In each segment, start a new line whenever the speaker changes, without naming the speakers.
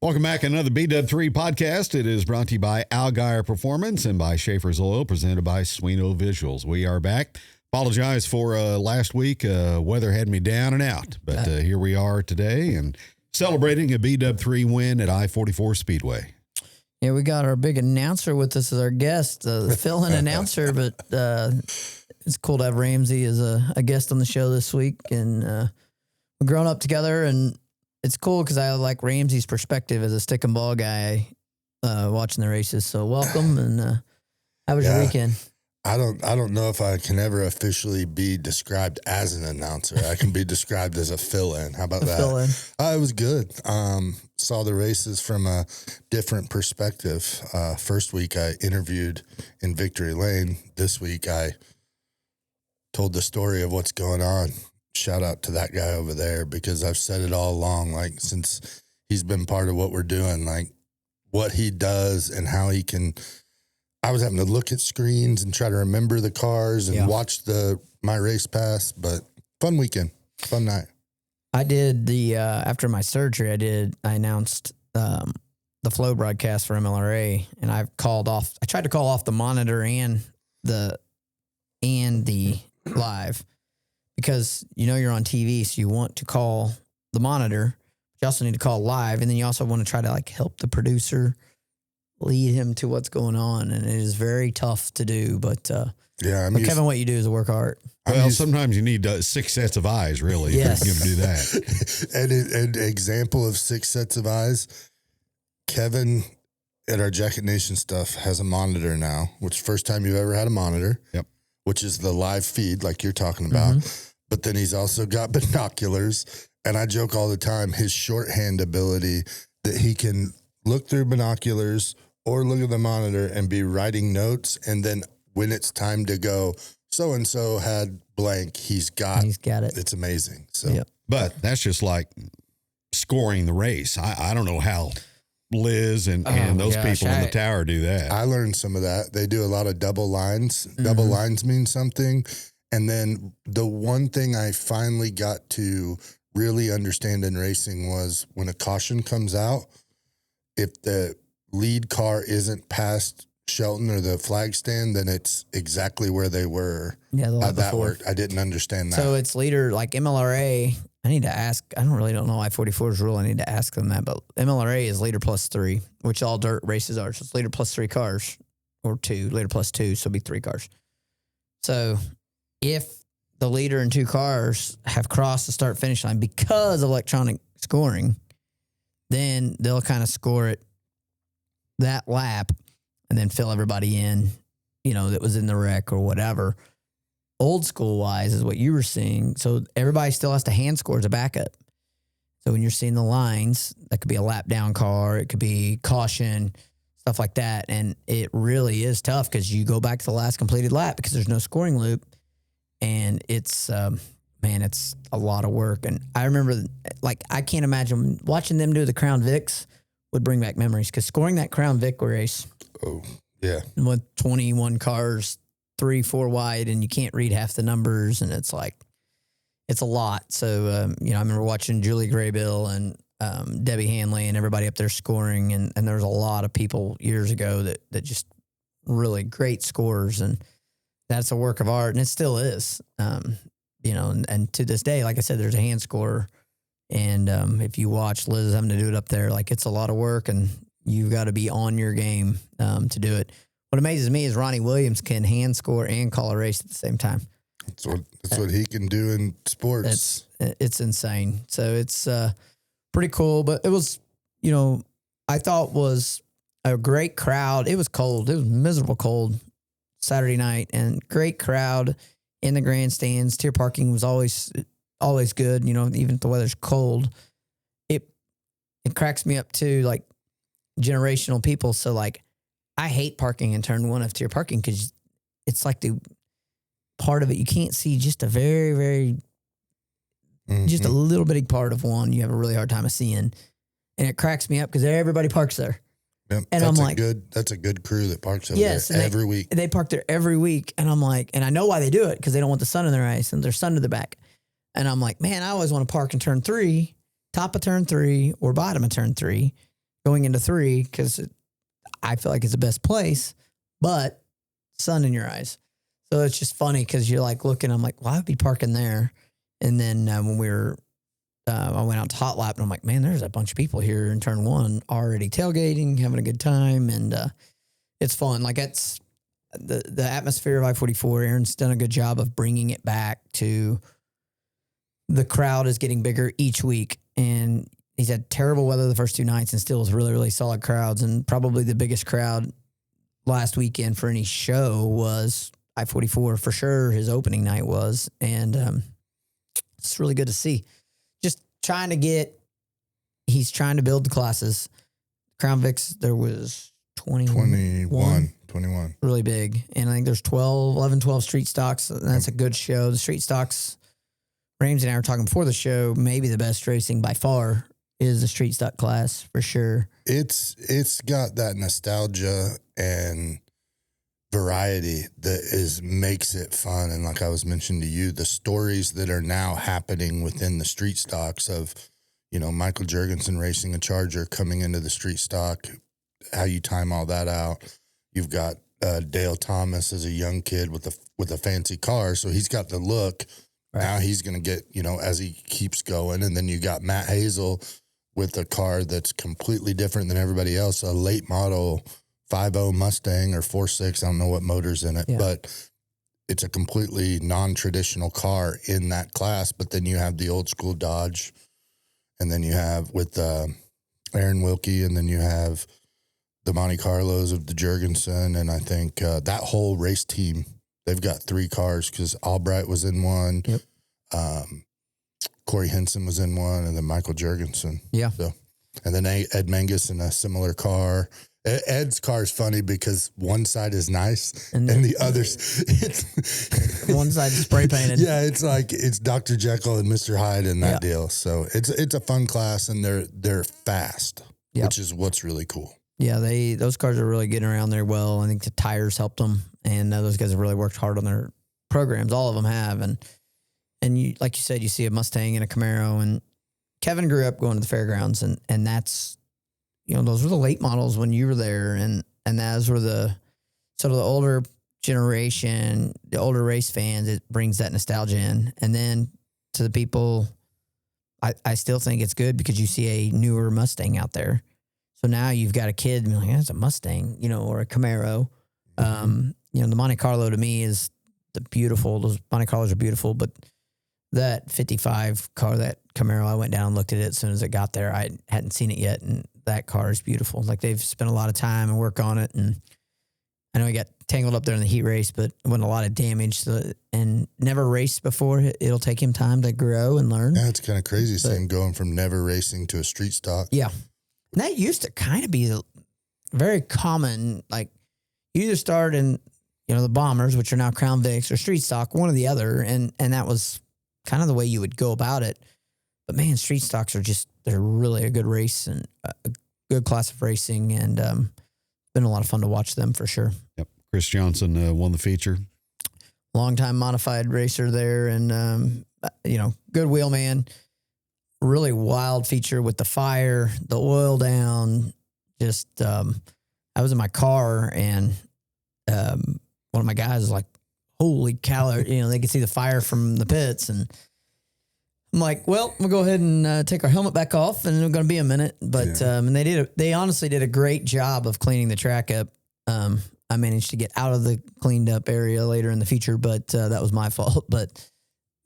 Welcome back to another BW3 Podcast. It is brought to you by Algire Performance and by Schaefer's Oil, presented by Swino Visuals. We are back. Apologize for last week. Weather had me down and out, but here we are today and celebrating a BW3 win at I-44 Speedway.
Yeah, we got our big announcer with us as our guest, the fill-in announcer, but it's cool to have Ramsey as a guest on the show this week. And we've grown up together, and it's cool because I like Ramsey's perspective as a stick and ball guy watching the races. So welcome, and how was your weekend?
I don't know if I can ever officially be described as an announcer. I can be described as a fill-in. How about that?
Fill-in.
It was good. Saw the races from a different perspective. First week I interviewed in Victory Lane. This week I told the story of what's going on. Shout out to that guy over there, because I've said it all along, like since he's been part of what we're doing, like what he does and how he can. I was having to look at screens and try to remember the cars and watch my race pass, but fun weekend, fun night.
I did after my surgery, I announced the flow broadcast for MLRA, and I tried to call off the monitor and the live, because you're on TV, so you want to call the monitor, but you also need to call live, and then you also want to try to like help the producer lead him to what's going on, and it is very tough to do. But Kevin, what you do is work hard.
Well, sometimes you need 6 sets of eyes, really.
Yes.
If you can do that.
And an example of 6 sets of eyes, Kevin at our Jacket Nation stuff has a monitor now, which is the first time you've ever had a monitor.
Yep.
Which is the live feed like you're talking about. Mm-hmm. But then he's also got binoculars. And I joke all the time, his shorthand ability that he can look through binoculars or look at the monitor and be writing notes. And then when it's time to go, so-and-so had blank, he's got it. It's amazing. So,
But that's just like scoring the race. I don't know how Liz and those people in the tower do that.
I learned some of that. They do a lot of double lines. Mm-hmm. Double lines mean something. And then the one thing I finally got to really understand in racing was when a caution comes out, if the lead car isn't past Shelton or the flag stand, then it's exactly where they were.
Yeah,
how that worked. I didn't understand that.
So it's leader, like MLRA. I need to ask. I don't know I-44's rule. I need to ask them that. But MLRA is leader plus 3, which all dirt races are. So it's leader plus 3 cars, or 2, leader plus 2. So it'll be 3 cars. So if the leader and 2 cars have crossed the start finish line because of electronic scoring, then they'll kind of score it that lap and then fill everybody in, that was in the wreck or whatever. Old school wise is what you were seeing. So everybody still has to hand score as a backup. So when you're seeing the lines, that could be a lap down car, it could be caution, stuff like that. And it really is tough because you go back to the last completed lap because there's no scoring loop. And it's, it's a lot of work. And I remember, I can't imagine watching them do the Crown Vics would bring back memories, because scoring that Crown Vic race.
Oh, yeah.
With 21 cars, 3-4 wide, and you can't read half the numbers, and it's a lot. So, I remember watching Julie Graybill and Debbie Hanley and everybody up there scoring, and there was a lot of people years ago that just really great scorers, and that's a work of art, and it still is. And to this day, like I said, there's a hand scorer, and if you watch Liz having to do it up there, it's a lot of work, and you've got to be on your game to do it. What amazes me is Ronnie Williams can hand score and call a race at the same time.
That's what he can do in sports.
It's insane. So it's pretty cool. But it was, I thought was a great crowd. It was cold. It was miserable cold Saturday night, and great crowd in the grandstands. Tier parking was always good. Even if the weather's cold, it cracks me up too. Generational people. So I hate parking in turn 1 of tier parking because it's the part of it you can't see, just a very, very, just a little bitty part of one. You have a really hard time of seeing, and it cracks me up because everybody parks there.
Yep, and I'm that's a good crew that parks over there every week.
They park there every week, and I'm and I know why they do it, because they don't want the sun in their eyes and their sun to the back. And I'm man, I always want to park in turn 3, top of turn 3 or bottom of turn 3. going into 3 because I feel like it's the best place, but sun in your eyes. So it's just funny because you're like looking, I'm like, well, I'd be parking there. And then when we were, I went out to Hot Lap and I'm like, man, there's a bunch of people here in turn 1 already tailgating, having a good time. And it's fun. Like it's the atmosphere of I-44. Aaron's done a good job of bringing it back to the crowd is getting bigger each week. And he's had terrible weather the first 2 nights and still has really, really solid crowds. And probably the biggest crowd last weekend for any show was I-44 for sure. His opening night was. And it's really good to see. Just he's trying to build the classes. Crown Vics, there was 21. Really big. And I think there's 12 street stocks. And that's a good show. The street stocks, Ramsey and I were talking before the show, maybe the best racing by far is the street stock class for sure.
It's got that nostalgia and variety that makes it fun. And like I was mentioning to you, the stories that are now happening within the street stocks of, Michael Jurgensen racing a Charger coming into the street stock, how you time all that out. You've got Dale Thomas as a young kid with a fancy car. So he's got the look. Right. Now he's going to get, as he keeps going. And then you got Matt Hazel with a car that's completely different than everybody else, a late model 5.0 Mustang or 4.6. I don't know what motor's in it, but it's a completely non-traditional car in that class. But then you have the old school Dodge, and then you have with Aaron Wilkie, and then you have the Monte Carlos of the Jurgensen. And I think that whole race team, they've got 3 cars because Albright was in one.
Yep.
Corey Henson was in one, and then Michael Jurgensen.
Yeah.
So, and then Ed Menges in a similar car. Ed's car is funny because one side is nice and the other's
one side spray painted.
Yeah, it's Dr. Jekyll and Mr. Hyde in that deal. So it's a fun class, and they're fast, which is what's really cool.
Yeah, those cars are really getting around there well. I think the tires helped them, and those guys have really worked hard on their programs. All of them have, and you, like you said, you see a Mustang and a Camaro, and Kevin grew up going to the fairgrounds, and that's, those were the late models when you were there, and those were the sort of the older generation, the older race fans. It brings that nostalgia in, and then to the people, I still think it's good because you see a newer Mustang out there. So now you've got a kid and you're like, that's a Mustang, or a Camaro. The Monte Carlo to me is those Monte Carlos are beautiful, but that 55 car, that Camaro, I went down and looked at it as soon as it got there. I hadn't seen it yet, and that car is beautiful. Like, they've spent a lot of time and work on it, and I know he got tangled up there in the heat race, but it wasn't a lot of damage, and never raced before. It'll take him time to grow and learn.
Yeah, it's kind of crazy seeing him going from never racing to a street stock.
Yeah. And that used to kind of be very common. Like, you either start in, the Bombers, which are now Crown Vics, or street stock, one or the other. And that was kind of the way you would go about it. But man, street stocks they're really a good race and a good class of racing. And been a lot of fun to watch them for sure.
Yep. Chris Johnson won the feature.
Longtime modified racer there, and, good wheel man. Really wild feature with the fire, the oil down. Just, I was in my car, and one of my guys was like, holy cow, they could see the fire from the pits. And I'm like, well, we'll go ahead and take our helmet back off, and it's going to be a minute. But, and they honestly did a great job of cleaning the track up. I managed to get out of the cleaned up area later in the feature, but that was my fault. But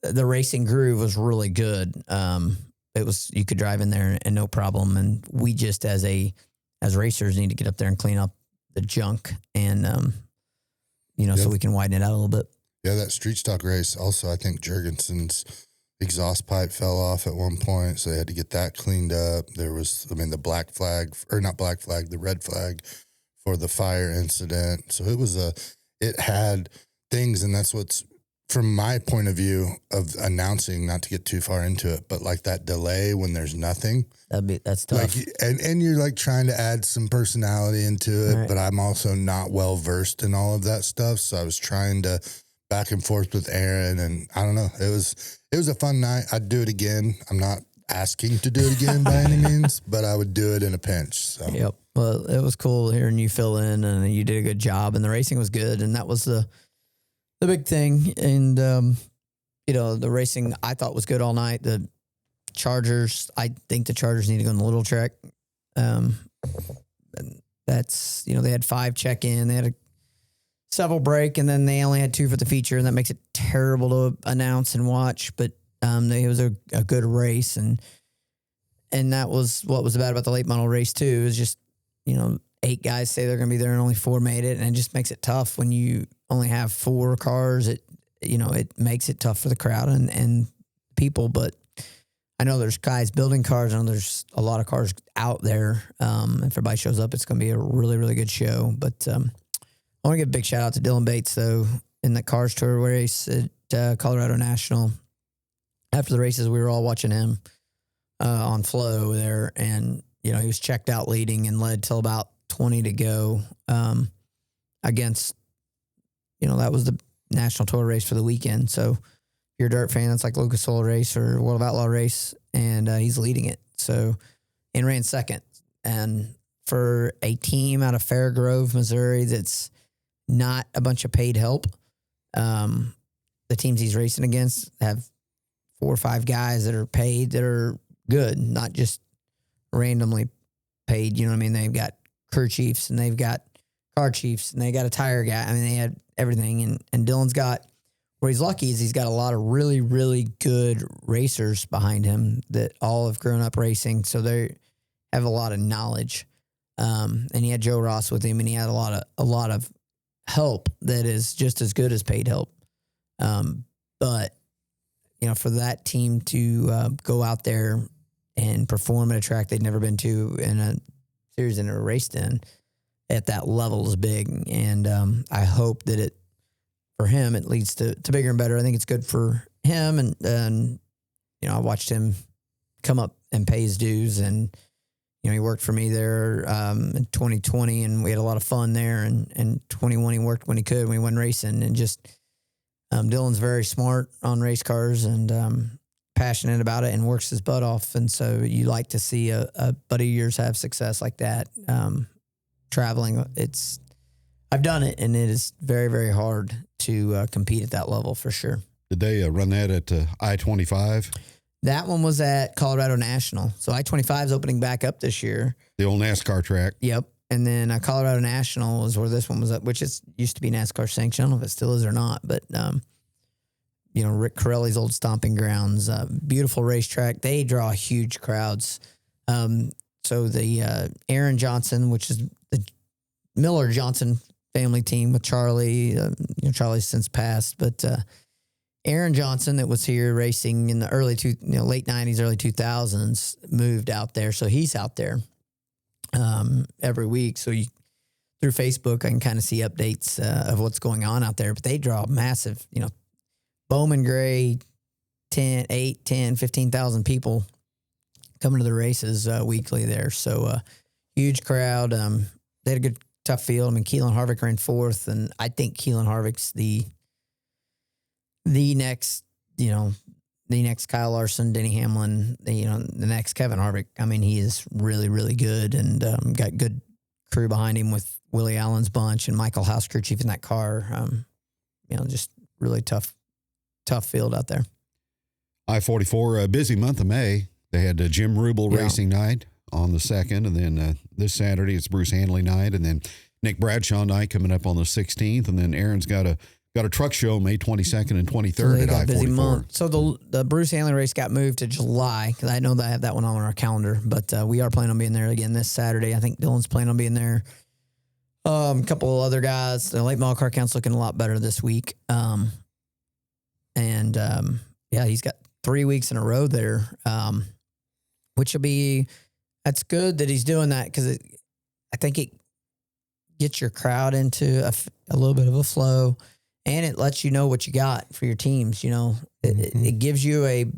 the racing groove was really good. You could drive in there and no problem. And we just, as racers, need to get up there and clean up the junk and, so we can widen it out a little bit.
Yeah, that street stock race. Also, I think Jurgensen's exhaust pipe fell off at one point, so they had to get that cleaned up. There was, the black flag, or not black flag, the red flag for the fire incident. So it had things, and that's what's, from my point of view of announcing, not to get too far into it, but like that delay when there's nothing.
That's tough.
And you're like trying to add some personality into it, right. But I'm also not well versed in all of that stuff. So I was trying to back and forth with Aaron, and I don't know. It was a fun night. I'd do it again. asking to do it again by any means, but I would do it in a pinch. So.
Yep. Well, it was cool hearing you fill in, and you did a good job, and the racing was good, and that was the big thing. And the racing I thought was good all night. The Chargers, I think the Chargers need to go on the little track. And that's they had 5 check in, they had several break, and then they only had 2 for the feature, and that makes it terrible to announce and watch. But it was a good race, and that was what was bad about the late model race too. It was just 8 guys say they're going to be there and only 4 made it, and it just makes it tough when you only have 4 cars. It makes it tough for the crowd and people. But I know there's guys building cars. I know there's a lot of cars out there. If everybody shows up, it's going to be a really, really good show. But I want to give a big shout out to Dylan Bates, though, in the Cars Tour race at Colorado National. After the races, we were all watching him on Flow there, and he was checked out leading and led till about 20 to go against, that was the National Tour race for the weekend. So if you're a dirt fan, it's like Lucas Oil race or World of Outlaw race, and he's leading it. So, and ran second. And for a team out of Fairgrove, Missouri, that's not a bunch of paid help, the teams he's racing against have 4 or 5 guys that are paid, that are good, not just randomly paid. You know what I mean? They've got crew chiefs, and they've got car chiefs, and they got a tire guy. I mean, they had everything. And Dylan's got, where he's lucky is he's got a lot of really, really good racers behind him that all have grown up racing. So they have a lot of knowledge. And he had Joe Ross with him, and he had a lot of help that is just as good as paid help. But for that team to go out there and perform at a track they'd never been to in a series they never raced in at that level is big. And I hope that for him, it leads to bigger and better. I think it's good for him. And I watched him come up and pay his dues. And, he worked for me there in 2020, and we had a lot of fun there. And 21, he worked when he could, when he wasn't racing. And just Dylan's very smart on race cars and passionate about it and works his butt off. And so you like to see a buddy of yours have success like that. Traveling, I've done it, and it is very, very hard to compete at that level for sure.
Did they run that at I-25?
That one was at Colorado National. So I-25 is opening back up this year.
The old NASCAR track.
Yep. And then Colorado National is where this one was at, which used to be NASCAR sanctioned. I don't know if it still is or not, but Rick Corelli's old stomping grounds, beautiful racetrack. They draw huge crowds. So the Aaron Johnson, which is the Miller Johnson family team with Charlie, Charlie's since passed, but Aaron Johnson, that was here racing in the late 90s, early 2000s, moved out there. So he's out there every week. So through Facebook, I can kind of see updates of what's going on out there. But they draw massive, Bowman Gray, 8, 10, 15,000 people coming to the races weekly there. So huge crowd. They had a good, tough field. I mean, Keelan Harvick ran 4th, and I think Keelan Harvick's the next, the next Kyle Larson, Denny Hamlin, the next Kevin Harvick. I mean, he is really, really good, and got good crew behind him with Willie Allen's bunch and Michael House, crew chief in that car. Just really tough field out there.
I-44, a busy month of May. They had Jim Rubel racing night on the 2nd, and then this Saturday it's Bruce Hanley night, and then Nick Bradshaw night coming up on the 16th, and then Aaron's got a truck show May 22nd and 23rd at I-44. Busy month.
So the Bruce Hanley race got moved to July, because I know that I have that one on our calendar, but we are planning on being there again this Saturday. I think Dylan's planning on being there. A couple of other guys. The late model car count's looking a lot better this week. He's got 3 weeks in a row there, which will be, that's good that he's doing that, because I think it gets your crowd into a little bit of a flow, and it lets you know what you got for your teams. It gives you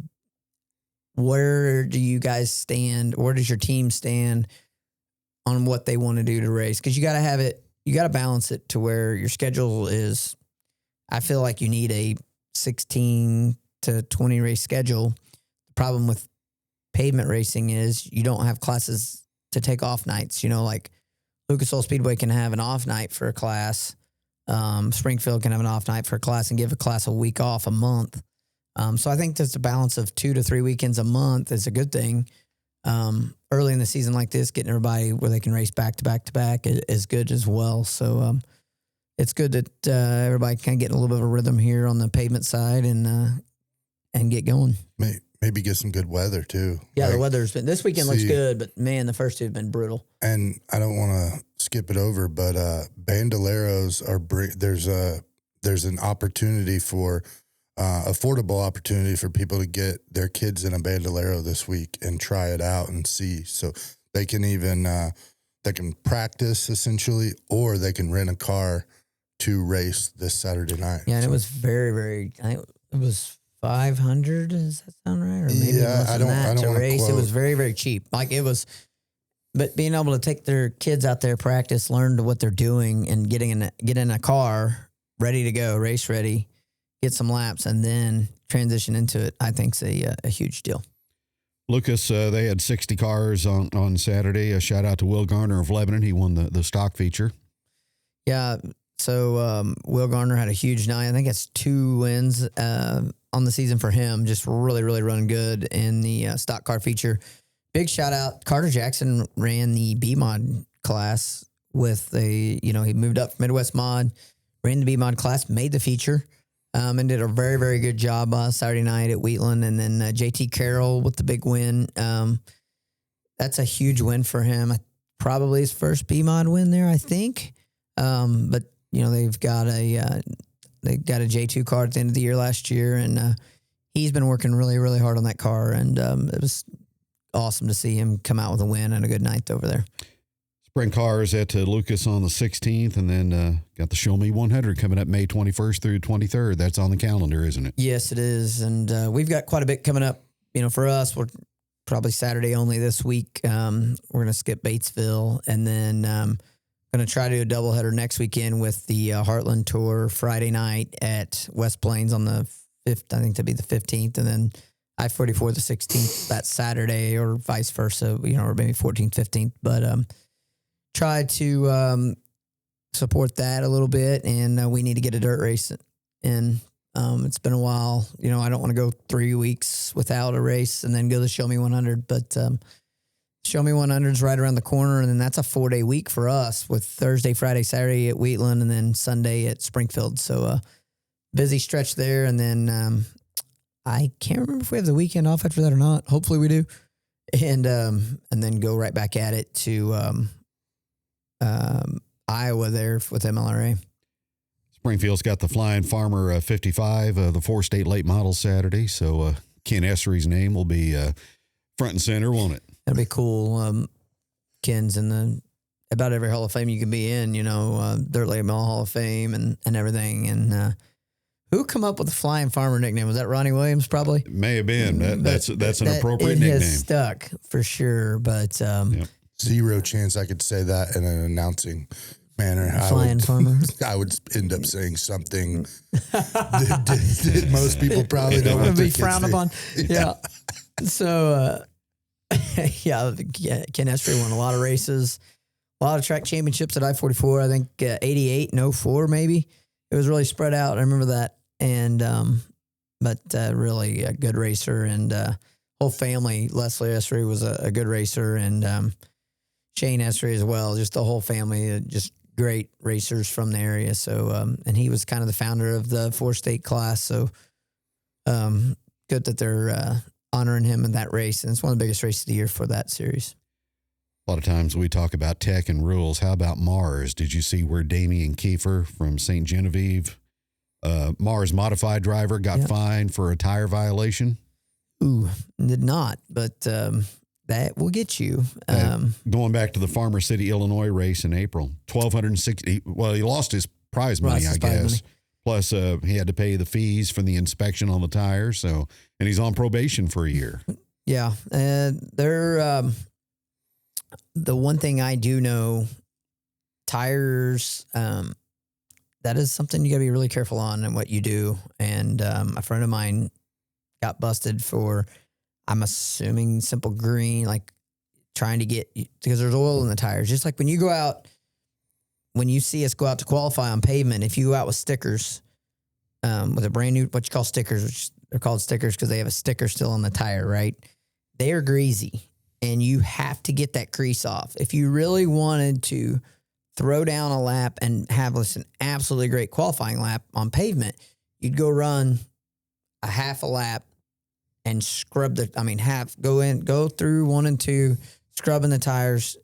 where do you guys stand? Where does your team stand on what they want to do to race? Because you got to balance it to where your schedule is. I feel like you need a 16 to 20 race schedule. The problem with pavement racing is you don't have classes to take off nights. You know, like Lucas Oil Speedway can have an off night for a class. Springfield can have an off night for a class and give a class a week off a month. So I think that's a balance of 2 to 3 weekends a month is a good thing. Early in the season like this, getting everybody where they can race back to back to back is good as well. So it's good that everybody can get a little bit of a rhythm here on the pavement side and get going.
Maybe get some good weather too.
Yeah, the weather's been this weekend looks good, but man, the first two have been brutal.
And I don't want to skip it over, but Bandoleros there's an opportunity for affordable opportunity for people to get their kids in a Bandolero this week and try it out and see. So they can even they can practice essentially, or they can rent a car to race this Saturday night.
Yeah, and it was very, very. I think it was 500. Does that sound right? Or maybe
I don't
to race.
quote.
It was very, very cheap. Like it was, but being able to take their kids out there, practice, learn what they're doing, and get in a car ready to go, race ready, get some laps, and then transition into it, I think is a huge deal.
Lucas, they had 60 cars on Saturday. A shout out to Will Garner of Lebanon. He won the stock feature.
Yeah. So Will Garner had a huge night. I think it's 2 wins on the season for him. Just really, really running good in the stock car feature. Big shout out. Carter Jackson ran the B mod class with he moved up from Midwest mod, ran the B mod class, made the feature. And did a very, very good job Saturday night at Wheatland. And then JT Carroll with the big win. That's a huge win for him. Probably his first B-mod win there, I think. But, they've got a J2 car at the end of the year last year. And he's been working really, really hard on that car. And it was awesome to see him come out with a win and a good night over there.
Sprint cars at Lucas on the 16th, and then got the Show Me 100 coming up May 21st through 23rd. That's on the calendar, isn't it?
Yes, it is. And we've got quite a bit coming up. For us, we're probably Saturday only this week. We're going to skip Batesville, and then going to try to do a doubleheader next weekend with the Heartland Tour Friday night at West Plains on the 5th, I think to be the 15th, and then I-44 the 16th that Saturday, or vice versa, or maybe 14th, 15th. But try to support that a little bit, and we need to get a dirt race in. It's been a while. I don't want to go 3 weeks without a race and then go to Show Me 100, but Show Me 100 is right around the corner, and then that's a 4-day week for us with Thursday, Friday, Saturday at Wheatland, and then Sunday at Springfield. So busy stretch there, and then I can't remember if we have the weekend off after that or not. Hopefully we do, and then go right back at it to Iowa there with MLRA.
Springfield's got the Flying Farmer 55, the 4-state late model Saturday. So Ken Essery's name will be front and center, won't it?
That'll be cool. Ken's in about every Hall of Fame you can be in, Dirt Late Model Hall of Fame and everything. And who come up with the Flying Farmer nickname? Was that Ronnie Williams probably?
It may have been. That's an appropriate nickname.
It has stuck for sure, but
yep. Zero chance I could say that in an announcing manner.
Flying Farmer.
I would end up saying something that most people probably don't want to
be frowned upon. Yeah. So, Ken Essery won a lot of races, a lot of track championships at I-44. I think 88 and 04 maybe. It was really spread out. I remember that. And but really a good racer, and whole family. Leslie Essery was a good racer, and Shane Essery as well. Just the whole family, just great racers from the area. So, and he was kind of the founder of the 4-state class. So, good that they're honoring him in that race. And it's one of the biggest races of the year for that series.
A lot of times we talk about tech and rules. How about Mars? Did you see where Damian Kiefer from St. Genevieve, Mars modified driver, got fined for a tire violation?
Ooh, did not, but that will get you.
Going back to the Farmer City, Illinois race in April, $1,260. Well, he lost his prize money, I guess. Plus, he had to pay the fees for the inspection on the tires. So, and he's on probation for a year.
Yeah, they're the one thing I do know, tires. That is something you got to be really careful on and what you do. And a friend of mine got busted for I'm assuming simple green, like trying to get, because there's oil in the tires. Just like when you go out, when you see us go out to qualify on pavement, if you go out with stickers, with a brand new, what you call stickers, which they're called stickers because they have a sticker still on the tire, right? They are greasy and you have to get that grease off. If you really wanted to throw down a lap and have an absolutely great qualifying lap on pavement, you'd go run a half a lap and scrub go through 1 and 2, scrubbing the tires,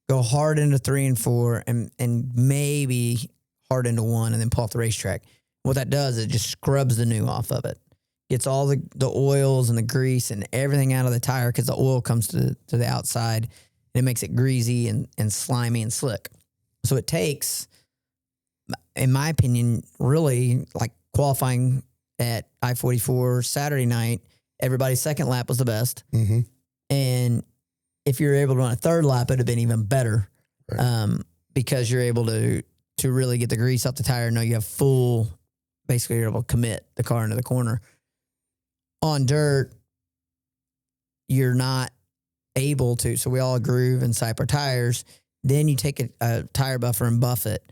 go hard into 3 and 4, and maybe hard into 1, and then pull off the racetrack. What that does is it just scrubs the new off of it. Gets all the oils and the grease and everything out of the tire because the oil comes to the outside, and it makes it greasy and slimy and slick. So it takes, in my opinion, really like qualifying at I-44 Saturday night, everybody's second lap was the best.
Mm-hmm.
And if you're able to run a third lap, it'd have been even better.
Right.
Because you're able to really get the grease off the tire. Know you have basically you're able to commit the car into the corner. On dirt, you're not able to. So we all groove and sipe our tires. Then you take a tire buffer and buff it.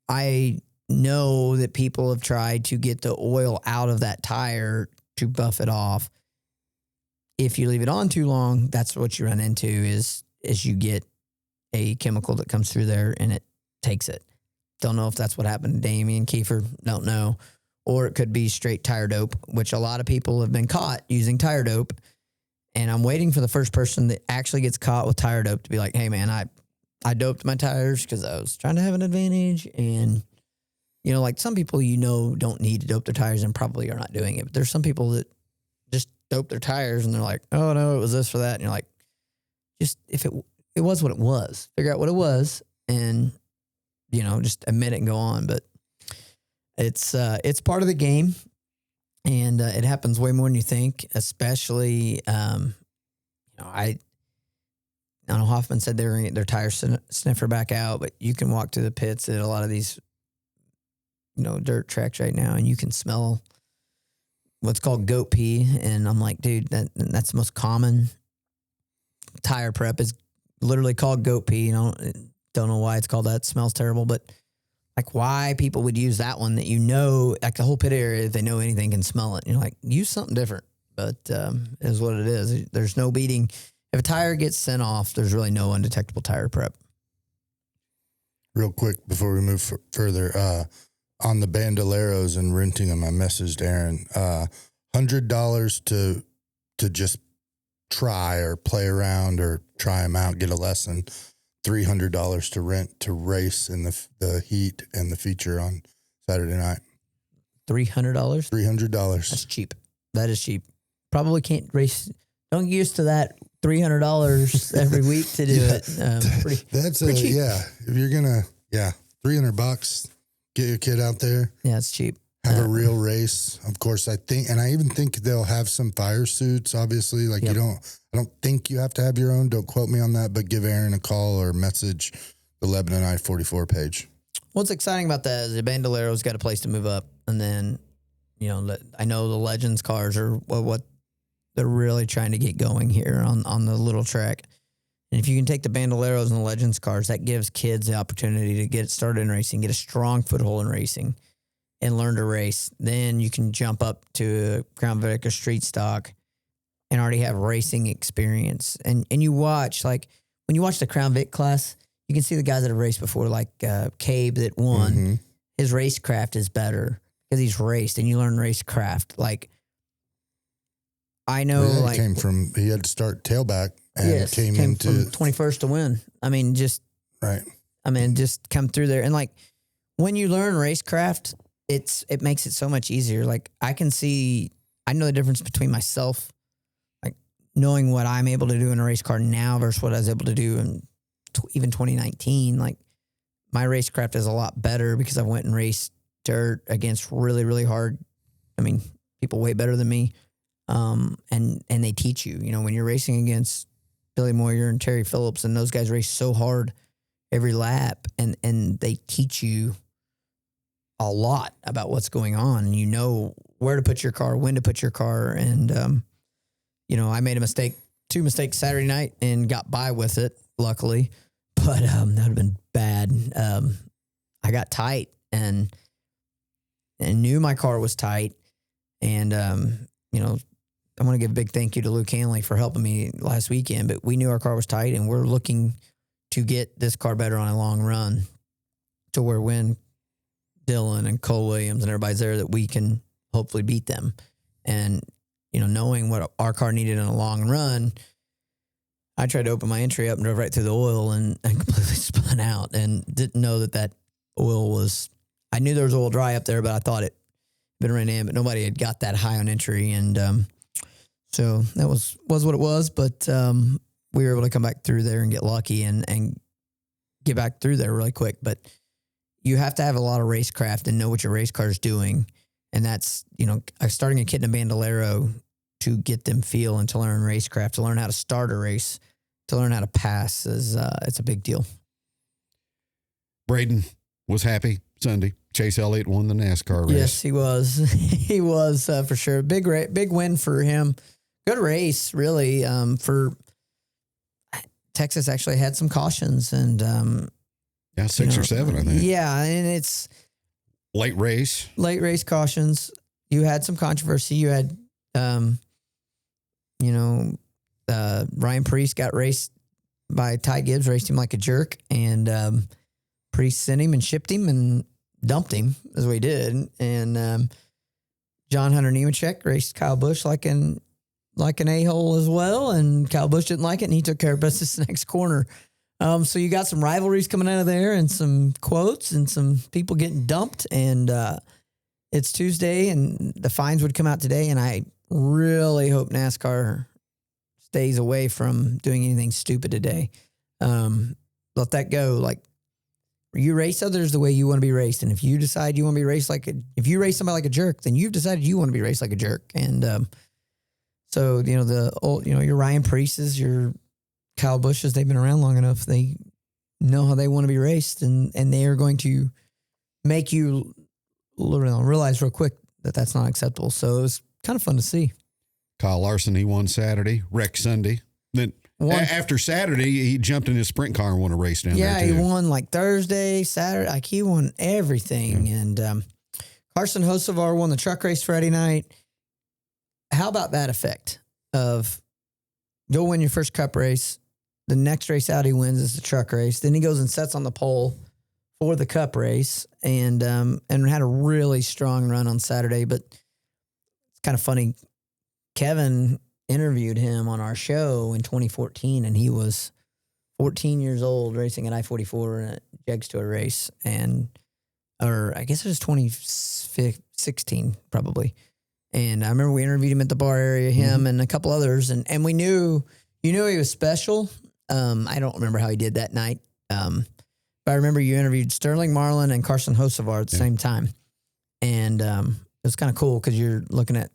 I know that people have tried to get the oil out of that tire to buff it off. If you leave it on too long, that's what you run into is you get a chemical that comes through there and it takes it. Don't know if that's what happened to Damian Kiefer. Don't know. Or it could be straight tire dope, which a lot of people have been caught using tire dope. And I'm waiting for the first person that actually gets caught with tire dope to be like, hey, man, I doped my tires because I was trying to have an advantage. And, you know, like some people, don't need to dope their tires and probably are not doing it. But there's some people that just dope their tires and they're like, oh, no, it was this or that. And you're like, just if it was what it was, figure out what it was and, just admit it and go on. But it's part of the game. And it happens way more than you think, especially, I know Hoffman said they're going to get their tire sniffer back out, but you can walk to the pits at a lot of these, dirt tracks right now, and you can smell what's called goat pee. And I'm like, dude, that's the most common tire prep is literally called goat pee. Don't know why it's called that. It smells terrible, but like why people would use that one that like the whole pit area, if they know anything can smell it. And you're like, use something different, but it is what it is. There's no beating. If a tire gets sent off, there's really no undetectable tire prep.
Real quick before we move further, on the Bandoleros and renting them, I messaged Aaron, $100 to just try or play around or try them out, get a lesson. $300 to rent to race in the heat and the feature on Saturday night.
$300?
$300.
That's cheap. That is cheap. Probably can't race. Don't get used to that $300 every week to do it.
That's
pretty cheap.
Yeah. If you're gonna, $300, get your kid out there.
Yeah, it's cheap.
Have a real race. Of course, I even think they'll have some fire suits, obviously. Like I don't think you have to have your own. Don't quote me on that, but give Aaron a call or message the Lebanon I-44 page.
What's exciting about that is the Bandoleros got a place to move up. And then, I know the Legends cars are what they're really trying to get going here on the little track. And if you can take the Bandoleros and the Legends cars, that gives kids the opportunity to get started in racing, get a strong foothold in racing, and learn to race. Then you can jump up to Crown Vic or street stock and already have racing experience. And you watch, like, when you watch the Crown Vic class, you can see the guys that have raced before, like Cabe that won. Mm-hmm. His racecraft is better because he's raced, and you learn racecraft. Like, I know,
he had to start tailback and came into
from 21st to win. Just come through there. And like, when you learn racecraft, it makes it so much easier. Like I know the difference between myself, like knowing what I'm able to do in a race car now versus what I was able to do in even 2019. Like my racecraft is a lot better because I went and raced dirt against really, really hard. People way better than me. And they teach you, when you're racing against Billy Moyer and Terry Phillips, and those guys race so hard every lap, and they teach you a lot about what's going on, and where to put your car, when to put your car. And, I made two mistakes Saturday night and got by with it, luckily. But that would have been bad. I got tight and knew my car was tight. And, I want to give a big thank you to Luke Hanley for helping me last weekend, but we knew our car was tight and we're looking to get this car better on a long run to where when Dylan and Cole Williams and everybody's there that we can hopefully beat them. And, knowing what our car needed in a long run, I tried to open my entry up and drove right through the oil and completely spun out and didn't know that oil was, I knew there was oil dry up there, but I thought it had been ran in, but nobody had got that high on entry. And, so that was what it was, but we were able to come back through there and get lucky and get back through there really quick. But you have to have a lot of racecraft and know what your race car is doing. And that's, starting a kid in a Bandolero to get them feel and to learn racecraft, to learn how to start a race, to learn how to pass it's a big deal.
Braden was happy Sunday. Chase Elliott won the NASCAR race.
Yes, he was. He was for sure. Big win for him. Good race, really. For Texas, actually had some cautions and
6 or 7, I think.
Yeah, and it's
late race
cautions. You had some controversy. You had, Ryan Preece got raced by Ty Gibbs, raced him like a jerk, and Preece sent him and shipped him and dumped him, is what he did. And John Hunter Nemechek raced Kyle Busch like an a-hole as well, and Kyle Busch didn't like it, and he took care of business the next corner. So you got some rivalries coming out of there and some quotes and some people getting dumped, and it's Tuesday, and the fines would come out today, and I really hope NASCAR stays away from doing anything stupid today. Let that go. Like, you race others the way you want to be raced, and if you decide you want to be raced if you race somebody like a jerk, then you've decided you want to be raced like a jerk. And so, your Ryan Preece's, your Kyle Busch's, they've been around long enough. They know how they want to be raced, and they are going to make you realize real quick that that's not acceptable. So it was kind of fun to see.
Kyle Larson, he won Saturday, wrecked Sunday. Then after Saturday, he jumped in his sprint car and won a race down there.
Yeah, he won like Thursday, Saturday. Like, he won everything. Yeah. And Carson Hocevar won the truck race Friday night. How about that effect of go win your first cup race, the next race out he wins is the truck race, then he goes and sets on the pole for the cup race and had a really strong run on Saturday. But it's kind of funny. Kevin interviewed him on our show in 2014, and he was 14 years old racing at I-44 in a Jegs Tour race, or I guess it was 2016 probably. And I remember we interviewed him at the bar area, him and a couple others, and we knew he was special. I don't remember how he did that night, but I remember you interviewed Sterling Marlin and Carson Hocevar at the same time, and it was kind of cool because you're looking at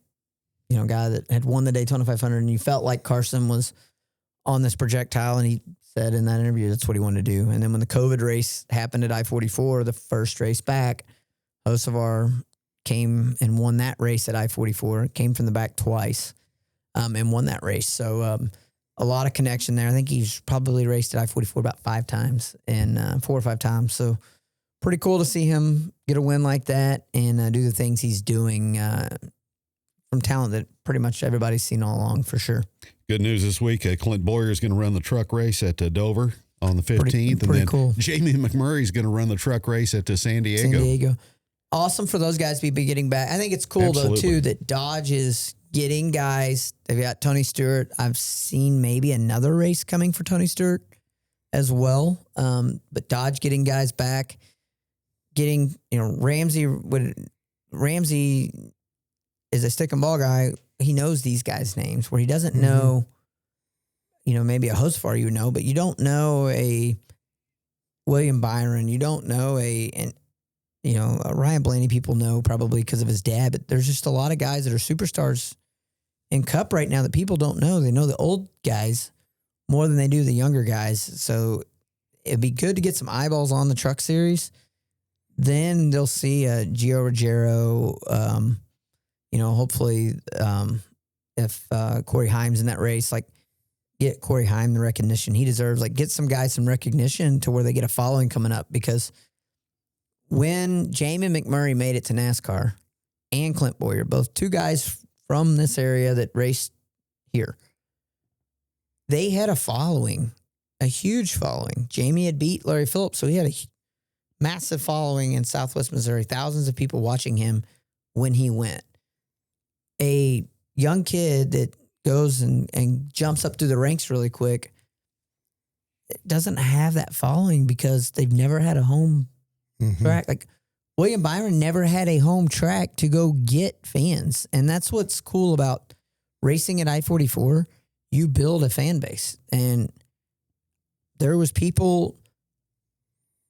a guy that had won the Daytona 500, and you felt like Carson was on this projectile, and he said in that interview that's what he wanted to do. And then when the COVID race happened at I-44, the first race back, Hocevar came and won that race at I-44, came from the back twice, and won that race. So a lot of connection there. I think he's probably raced at I-44 about 5 times, and 4 or 5 times. So pretty cool to see him get a win like that and do the things he's doing from talent that pretty much everybody's seen all along, for sure.
Good news this week. Clint Boyer is going to run the truck race at Dover on the 15th.
Pretty
and then
cool.
Jamie McMurray is going to run the truck race at San Diego.
Awesome for those guys to be getting back. I think it's cool, though, too, that Dodge is getting guys. They've got Tony Stewart. I've seen maybe another race coming for Tony Stewart as well. But Dodge getting guys back, getting, Ramsey is a stick and ball guy. He knows these guys' names where he doesn't know, maybe a Hocevar you know, but you don't know a William Byron. You don't know a Ryan Blaney people know probably because of his dad, but there's just a lot of guys that are superstars in Cup right now that people don't know. They know the old guys more than they do the younger guys. So it'd be good to get some eyeballs on the Truck Series. Then they'll see Gio Ruggiero, hopefully if Corey Haim's in that race, like get Corey Haim the recognition he deserves. Like get some guys some recognition to where they get a following coming up. Because when Jamie McMurray made it to NASCAR and Clint Boyer, both two guys from this area that raced here, they had a following, a huge following. Jamie had beat Larry Phillips, so he had a massive following in Southwest Missouri, thousands of people watching him when he went. A young kid that goes and jumps up through the ranks really quick doesn't have that following because they've never had a home track. Like William Byron never had a home track to go get fans. And that's what's cool about racing at I-44. You build a fan base. And there was people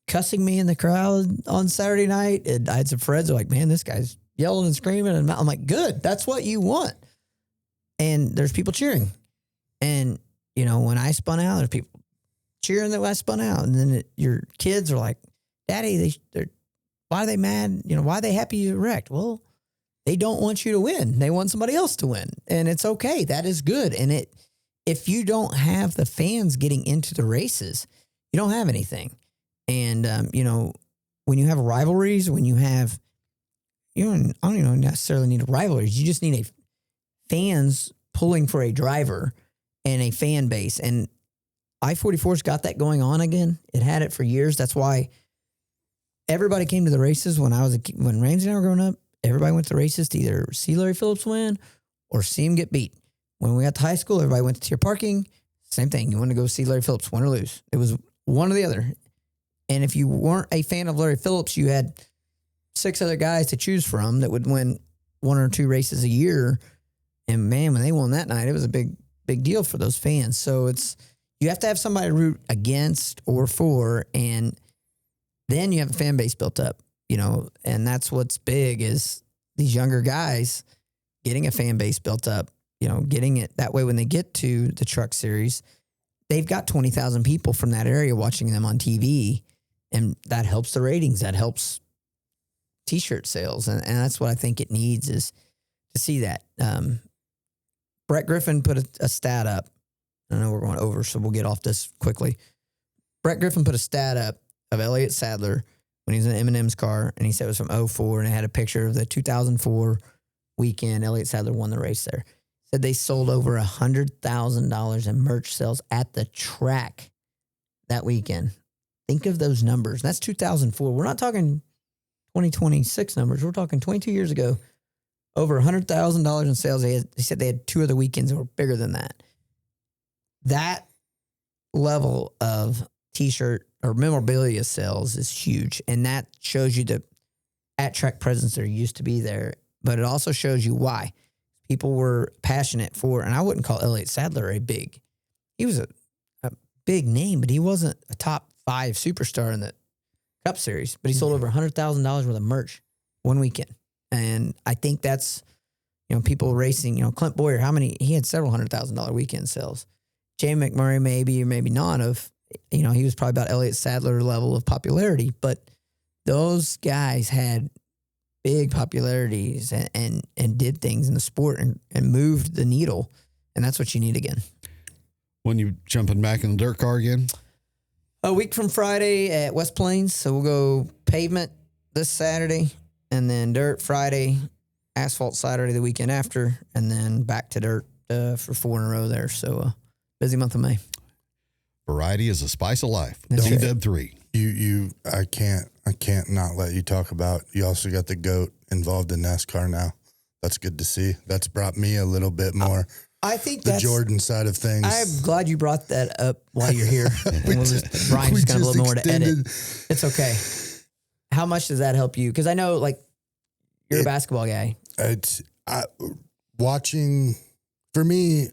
cussing me in the crowd on Saturday night. And I had some friends who were like, man, this guy's yelling and screaming. And I'm like, good. That's what you want. And there's people cheering. And, you know, when I spun out, there's people cheering that I spun out. And then your kids are like, Daddy, they're why are they mad? You know, why are they happy you wrecked? Well, they don't want you to win. They want somebody else to win. And it's okay. That is good. And if you don't have the fans getting into the races, you don't have anything. And, you know, when you have rivalries, when you have, I don't even necessarily need rivalries. You just need fans pulling for a driver and a fan base. And I-44's got that going on again. It had it for years. That's why everybody came to the races when Ramsey and I were growing up. Everybody went to the races to either see Larry Phillips win or see him get beat. When we got to high school, everybody went to tier parking. Same thing. You wanted to go see Larry Phillips win or lose. It was one or the other. And if you weren't a fan of Larry Phillips, you had 6 other guys to choose from that would win 1 or 2 races a year. And man, when they won that night, it was a big deal for those fans. So you have to have somebody to root against or for, and then you have a fan base built up, you know, and that's what's big is these younger guys getting a fan base built up, you know, getting it that way when they get to the truck series, they've got 20,000 people from that area watching them on TV, and that helps the ratings. That helps T-shirt sales. And that's what I think it needs is to see that. Brett Griffin put a stat up. I know we're going over, so we'll get off this quickly. Brett Griffin put a stat up of Elliott Sadler when he was in Eminem's car, and he said it was from 04, and it had a picture of the 2004 weekend. Elliott Sadler won the race there. Said they sold over $100,000 in merch sales at the track that weekend. Think of those numbers. That's 2004. We're not talking 2026 numbers. We're talking 22 years ago. Over $100,000 in sales. They said they had 2 other weekends that were bigger than that. That level of T-shirt or memorabilia sales is huge. And that shows you the at-track presence that used to be there. But it also shows you why. People were passionate for, and I wouldn't call Elliott Sadler he was a big name, but he wasn't a top 5 superstar in the Cup Series. But he sold over $100,000 worth of merch one weekend. And I think that's, you know, people racing, you know, Clint Boyer, he had several $100,000 weekend sales. Jamie McMurray, maybe or maybe not he was probably about Elliott Sadler level of popularity, but those guys had big popularities and did things in the sport and moved the needle. And that's what you need again.
When you jumping back in the dirt car again?
A week from Friday at West Plains. So we'll go pavement this Saturday, and then dirt Friday, asphalt Saturday the weekend after, and then back to dirt for 4 in a row there. So busy month of May.
Variety is a spice of life.
That's
BW3.
I can't not let you talk about, you also got the GOAT involved in NASCAR now. That's good to see. That's brought me a little bit more.
I think
the Jordan side of things.
I'm glad you brought that up while you're here. Brian's just going to have a little more to edit. It's okay. How much does that help you? Because I know, like, you're a basketball guy.
It's watching, for me,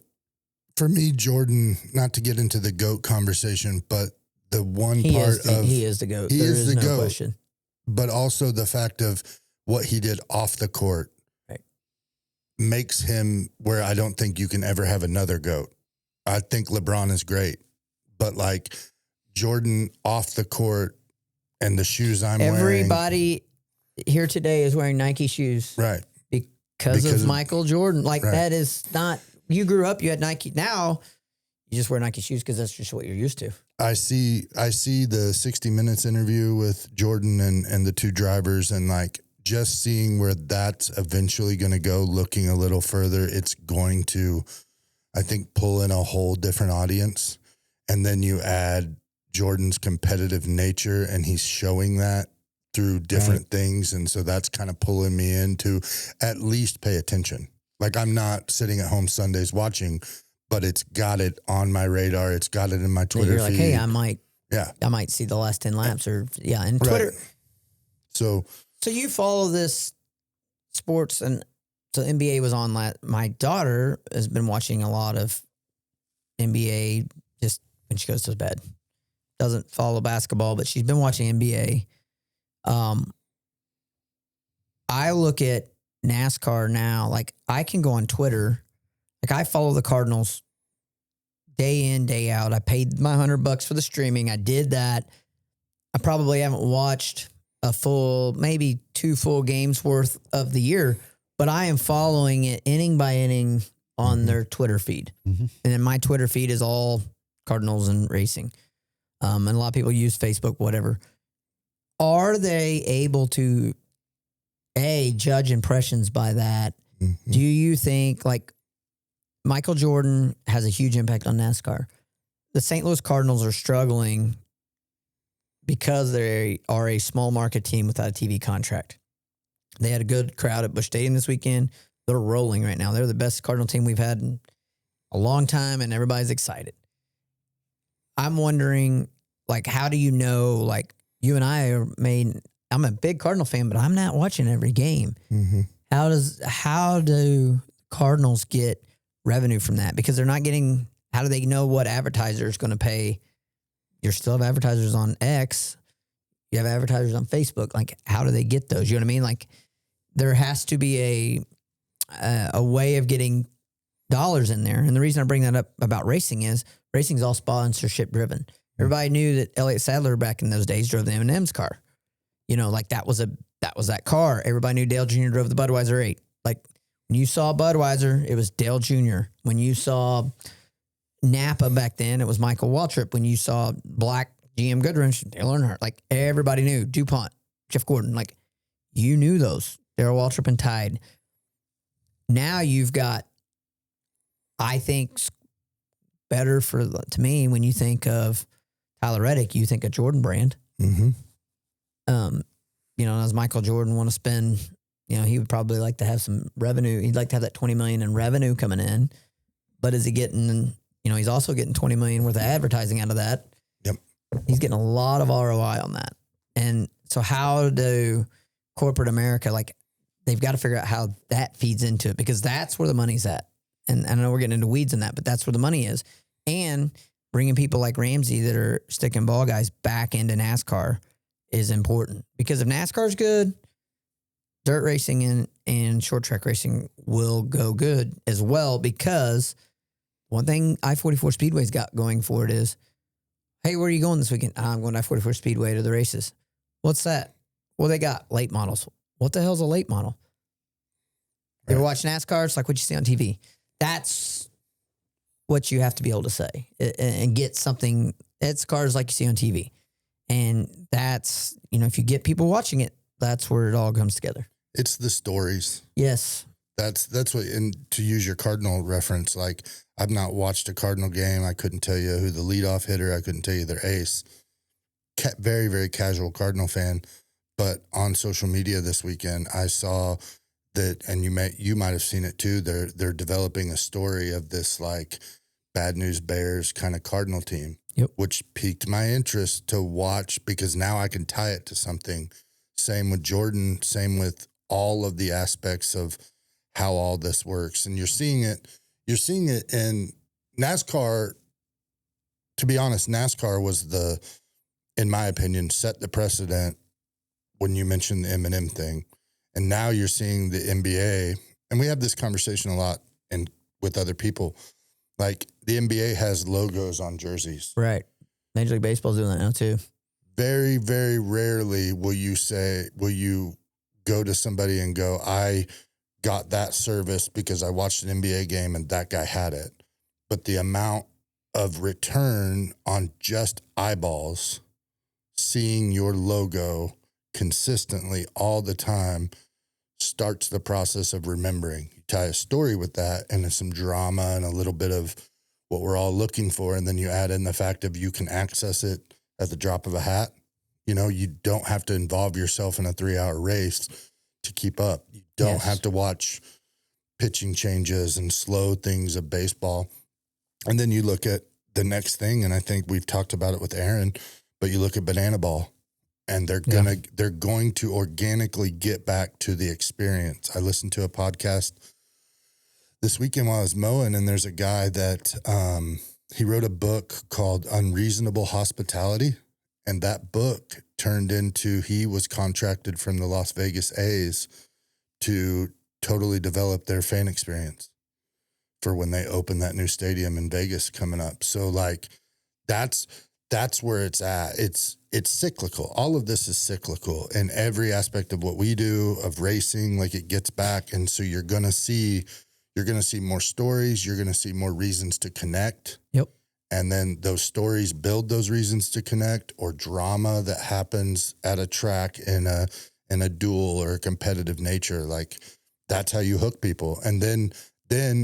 Jordan, not to get into the GOAT conversation, but the
he is the GOAT.
He is the GOAT.
Question.
But also the fact of what he did off the court makes him where I don't think you can ever have another GOAT. I think LeBron is great, but like Jordan off the court and the shoes I'm wearing.
Everybody here today is wearing Nike shoes.
Right.
because of Michael Jordan. Like that is not, you grew up, you had Nike. Now you just wear Nike shoes because that's just what you're used to.
I see the 60 Minutes interview with Jordan and the two drivers, and like just seeing where that's eventually going to go, looking a little further, it's going to, I think, pull in a whole different audience. And then you add Jordan's competitive nature, and he's showing that through different things. And so that's kind of pulling me in to at least pay attention. Like I'm not sitting at home Sundays watching, but it's got it on my radar. It's got it in my Twitter
You're like,
feed.
hey, I might see the last 10 laps and Twitter.
Right. So
you follow this sports, and so NBA was on my daughter has been watching a lot of NBA just when she goes to bed. Doesn't follow basketball, but she's been watching NBA. I look at NASCAR now, like I can go on Twitter. Like I follow the Cardinals day in, day out. I paid my $100 for the streaming. I did that. I probably haven't watched a full, maybe 2 full games worth of the year, but I am following it inning by inning on their Twitter feed. And then my Twitter feed is all Cardinals and racing. And a lot of people use Facebook, whatever. Are they able to, judge impressions by that? Do you think, like, Michael Jordan has a huge impact on NASCAR? The St. Louis Cardinals are struggling because they are a small market team without a TV contract. They had a good crowd at Busch Stadium this weekend. They're rolling right now. They're the best Cardinal team we've had in a long time, and everybody's excited. I'm wondering, like, how do you know, like, you and I I'm a big Cardinal fan, but I'm not watching every game. How do Cardinals get revenue from that? Because they're not getting, how do they know what advertiser is going to pay? You still have advertisers on X. You have advertisers on Facebook. Like, how do they get those? You know what I mean? Like, there has to be a way of getting dollars in there. And the reason I bring that up about racing is racing's all sponsorship driven. Everybody knew that Elliott Sadler back in those days drove the M&M's car. You know, like that was that car. Everybody knew Dale Jr. drove the Budweiser 8. Like when you saw Budweiser, it was Dale Jr. When you saw Napa back then, it was Michael Waltrip. When you saw Black GM Goodrich, Dale Earnhardt. Like everybody knew DuPont, Jeff Gordon. Like you knew those. Darrell Waltrip and Tide. Now you've got, I think, better to me when you think of Tyler Reddick, you think of Jordan Brand. You know, as Michael Jordan want to spend, you know, he would probably like to have some revenue. He'd like to have that $20 million in revenue coming in, but is he getting, you know, he's also getting $20 million worth of advertising out of that.
Yep.
He's getting a lot of ROI on that. And so how do corporate America, like they've got to figure out how that feeds into it, because that's where the money's at. And I know we're getting into weeds in that, but that's where the money is. And bringing people like Ramsey that are sticking ball guys back into NASCAR is important, because if NASCAR's good, dirt racing and short track racing will go good as well. Because one thing I-44 Speedway's got going for it is, hey, where are you going this weekend? I'm going to I-44 Speedway to the races. What's that? Well, they got late models. What the hell's a late model? You ever watch NASCAR? It's like what you see on TV. That's what you have to be able to say and get something. It's cars like you see on TV. And that's, you know, if you get people watching it, that's where it all comes together.
It's the stories.
Yes.
That's what, and to use your Cardinal reference, like I've not watched a Cardinal game. I couldn't tell you who the leadoff hitter, I couldn't tell you their ace. Very, very casual Cardinal fan. But on social media this weekend, I saw that, and you might have seen it too. They're developing a story of this like Bad News Bears kind of Cardinal team, which piqued my interest to watch, because now I can tie it to something. Same with Jordan, same with all of the aspects of how all this works. And you're seeing it in NASCAR. To be honest, NASCAR was in my opinion, set the precedent when you mentioned the M&M thing. And now you're seeing the NBA, and we have this conversation a lot and with other people. Like the NBA has logos on jerseys.
Right. Major League Baseball's doing that now too.
Very, very rarely will you go to somebody and go, I got that service because I watched an NBA game and that guy had it. But the amount of return on just eyeballs, seeing your logo consistently all the time, starts the process of remembering. You tie a story with that and there's some drama and a little bit of what we're all looking for. And then you add in the fact of you can access it at the drop of a hat. You know, you don't have to involve yourself in a 3-hour race to keep up. You don't have to watch pitching changes and slow things of baseball. And then you look at the next thing, and I think we've talked about it with Aaron, but you look at banana ball, and they're going to organically get back to the experience. I listened to a podcast this weekend while I was mowing, and there's a guy that he wrote a book called Unreasonable Hospitality, and that book turned into, he was contracted from the Las Vegas A's to totally develop their fan experience for when they open that new stadium in Vegas coming up. So like that's where it's at. It's cyclical. All of this is cyclical in every aspect of what we do, of racing, like it gets back. And so you're going to see more stories. You're going to see more reasons to connect.
Yep.
And then those stories build those reasons to connect, or drama that happens at a track in a duel or a competitive nature. Like that's how you hook people. And then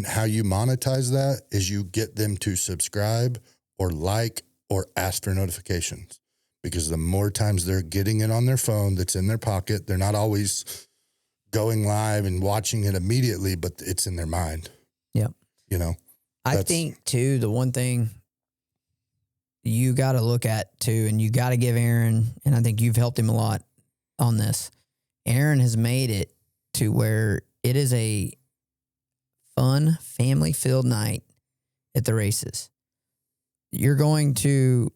how you monetize that is you get them to subscribe or like or ask for notifications, because the more times they're getting it on their phone that's in their pocket, they're not always going live and watching it immediately, but it's in their mind.
Yep.
You know,
I think too, the one thing you got to look at too, and you got to give Aaron, and I think you've helped him a lot on this. Aaron has made it to where it is a fun, family-filled night at the races. You're going to,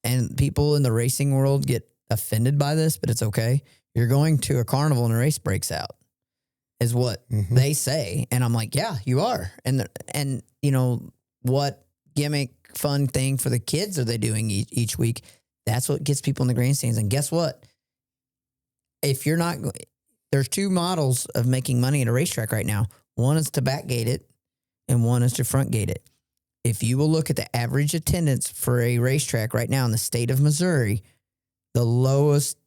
and people in the racing world get offended by this, but it's okay. You're going to a carnival and a race breaks out, is what they say. And I'm like, yeah, you are. And you know, what gimmick, fun thing for the kids are they doing each week? That's what gets people in the grandstands. And guess what? If you're not, there's two models of making money at a racetrack right now. One is to backgate it, and one is to frontgate it. If you will look at the average attendance for a racetrack right now in the state of Missouri, the lowest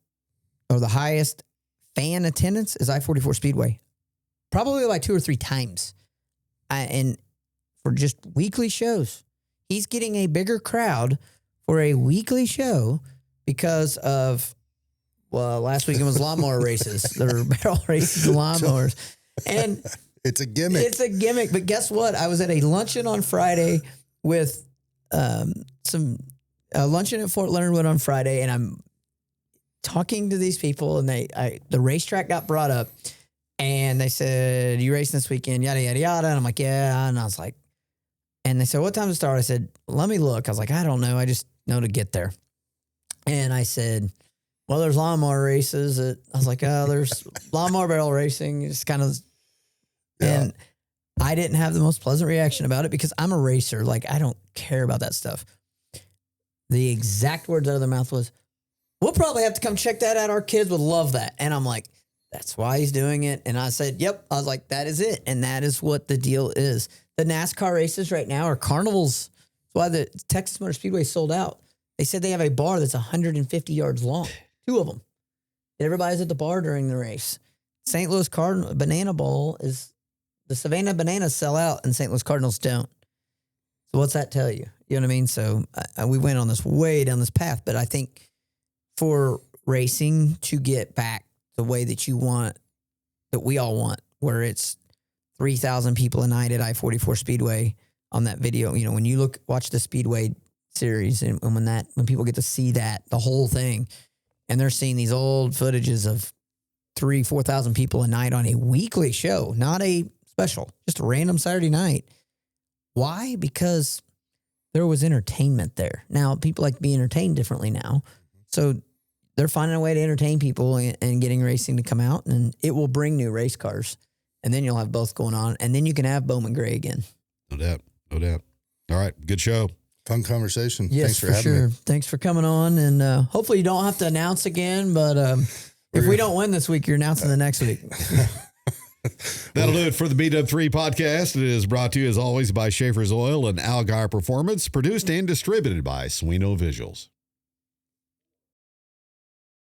or the highest fan attendance is I-44 Speedway, probably like 2 or 3 times. And for just weekly shows, he's getting a bigger crowd for a weekly show because of, well, last weekend was lawnmower races. There were barrel races and lawnmowers. And
it's a gimmick.
It's a gimmick. But guess what? I was at a luncheon on Friday with some luncheon at Fort Leonard Wood on Friday, and I'm talking to these people, and the racetrack got brought up, and they said, "You racing this weekend?" Yada yada yada. And I'm like, "Yeah." And I was like, and they said, "What time to start?" I said, "Let me look." I was like, "I don't know. I just know to get there." And I said, "Well, there's lawnmower races." I was like, "Oh, there's lawnmower barrel racing." It's kind of.
Yeah.
And I didn't have the most pleasant reaction about it because I'm a racer. Like, I don't care about that stuff. The exact words out of their mouth was, "We'll probably have to come check that out. Our kids would love that." And I'm like, that's why he's doing it. And I said, yep. I was like, that is it. And that is what the deal is. The NASCAR races right now are carnivals. That's why the Texas Motor Speedway sold out. They said they have a bar that's 150 yards long. 2 of them. Everybody's at the bar during the race. St. Louis Cardinal Banana Bowl is, the Savannah Bananas sell out and St. Louis Cardinals don't. So what's that tell you? You know what I mean? So we went on this way down this path, but I think for racing to get back the way that you want, that we all want, where it's 3,000 people a night at I-44 Speedway on that video. You know, when you watch the Speedway series, and when people get to see that, the whole thing, and they're seeing these old footages of 3,000-4,000 people a night on a weekly show, not a special, just a random Saturday night. Why? Because there was entertainment there. Now, people like to be entertained differently now. So they're finding a way to entertain people and getting racing to come out, and it will bring new race cars. And then you'll have both going on, and then you can have Bowman Gray again.
No doubt. No doubt. All right. Good show.
Fun conversation.
Yes,
Thanks for having me.
Thanks for coming on, and hopefully you don't have to announce again, but if we don't win this week, you're announcing the next week.
That'll do it for the BW3 Podcast. It is brought to you, as always, by Schaefer's Oil and Algar Performance, produced and distributed by Swino Visuals.